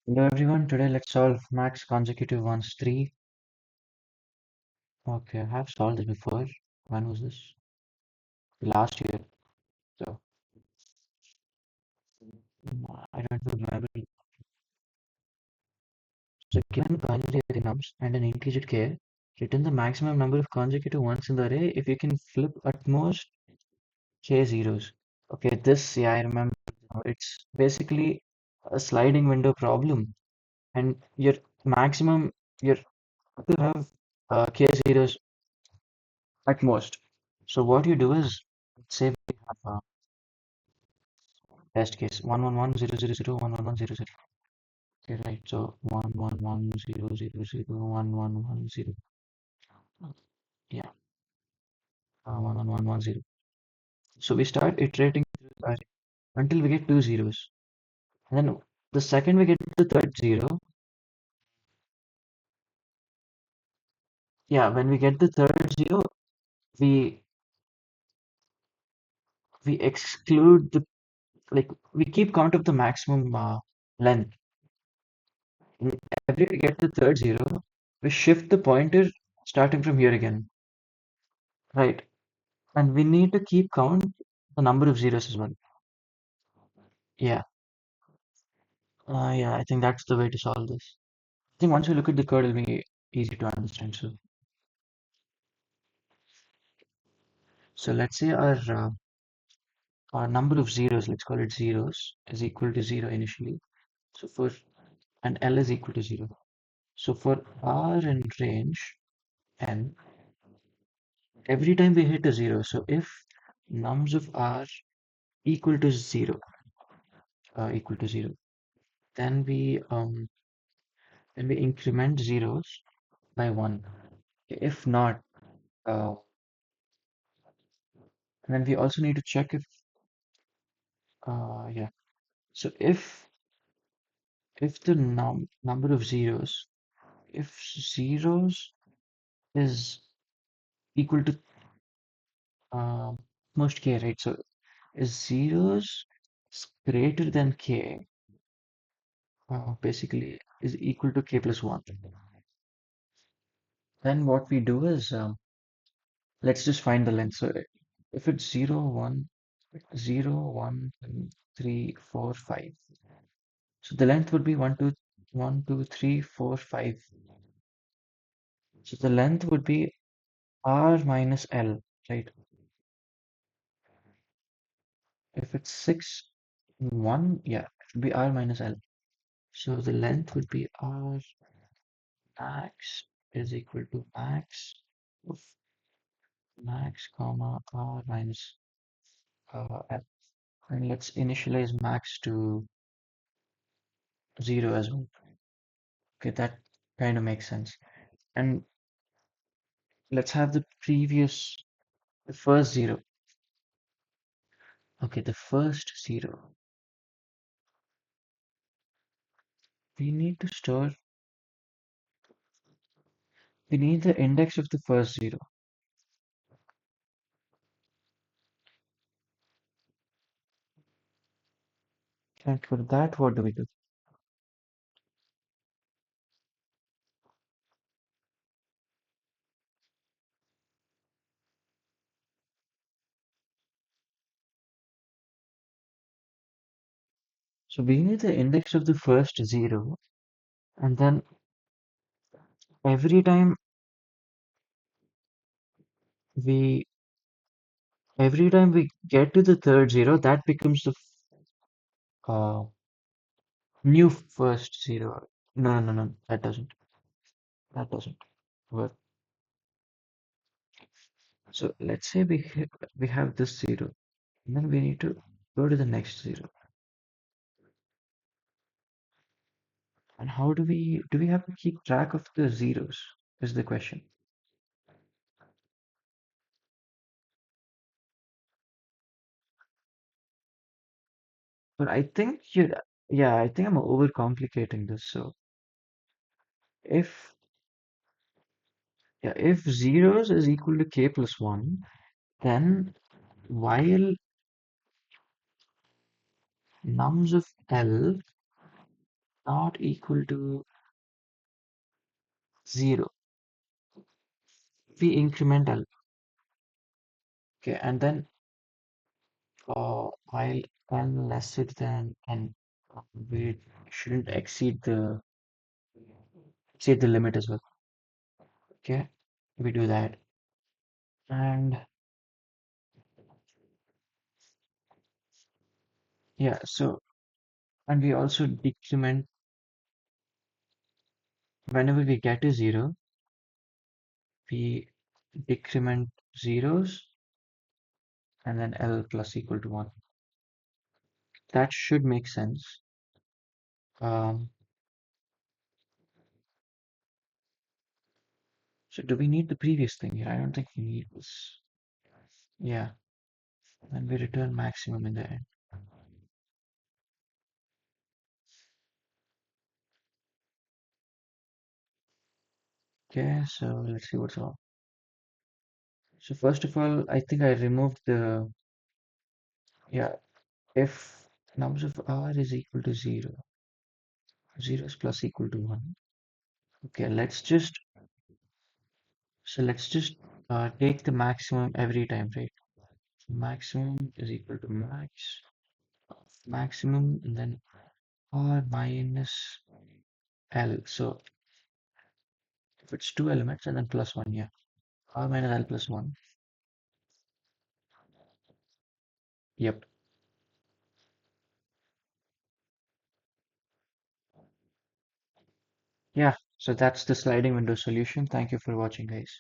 Hello everyone, today let's solve max consecutive ones 3. Okay, I have solved this before. When was this? Last year. So I don't remember. So given binary array nums and an integer k, return the maximum number of consecutive ones in the array if you can flip at most k zeros. Okay, this, yeah, I remember. It's basically a sliding window problem, and your maximum, your to have k zeros at most. So what you do is, say we have test case 11100011100. Okay, right. So 111000111. Yeah, 11110. So we start iterating through the array until we get two zeros. And then the second we get the third zero, yeah, when we get the third zero, we we exclude the like we keep count of the maximum length. And every we get the third zero, we shift the pointer starting from here again. Right. And we need to keep count the number of zeros as well. Yeah. Yeah, I think that's the way to solve this. I think once you look at the code, it'll be easy to understand. So let's say our number of zeros, let's call it zeros, is equal to zero initially. So for and L is equal to zero. So for R in range n, every time we hit a zero, so if nums of R equal to zero, then we increment zeros by one. If not, uh, and then we also need to check if yeah. So if the number of zeros, if zeros is equal to uh, most k, right? So if zeros is greater than k, basically is equal to k plus one. Then what we do is let's just find the length. So if it's 0, 1, 0, 1, 2, 3, 4, 5. So the length would be 1, 2, 1, 2, 3, 4, 5. So the length would be R minus L, right? If it's 6, 1, yeah, it would be R minus L. So the length would be R max is equal to of max comma R minus L. And let's initialize max to 0 as well. Okay, that kind of makes sense. And let's have the first 0. Okay, the first 0. We need to store, we need the index of the first 0. And for that, what do we do? So we need the index of the first 0, and then every time we every time we get to the third 0, that becomes the uh, new first 0. No, no, no, no, that doesn't. That doesn't work. So let's say we have this 0, and then we need to go to the next 0. And how do we have to keep track of the zeros? Is the question. But I think yeah, I think I'm overcomplicating this. So if yeah, if zeros is equal to k plus one, then while nums of L not equal to 0, we incremental. Okay, and then while n lesser than n, we shouldn't exceed the limit as well. Okay, we do that, and yeah, so and we also decrement whenever we get to 0, we decrement zeros and then L plus equal to 1. That should make sense. Um, so do we need the previous thing here? I don't think we need this. Yeah, and we return maximum in the end. Okay, so let's see what's wrong. So first of all, I think I removed the, yeah, if numbers of r is equal to 0, 0 is plus equal to 1. Okay, let's just take the maximum every time, right? Maximum is equal to maximum, and then r minus L. So if it's two elements and then plus one, yeah. R minus L plus one. Yep. Yeah. So that's the sliding window solution. Thank you for watching, guys.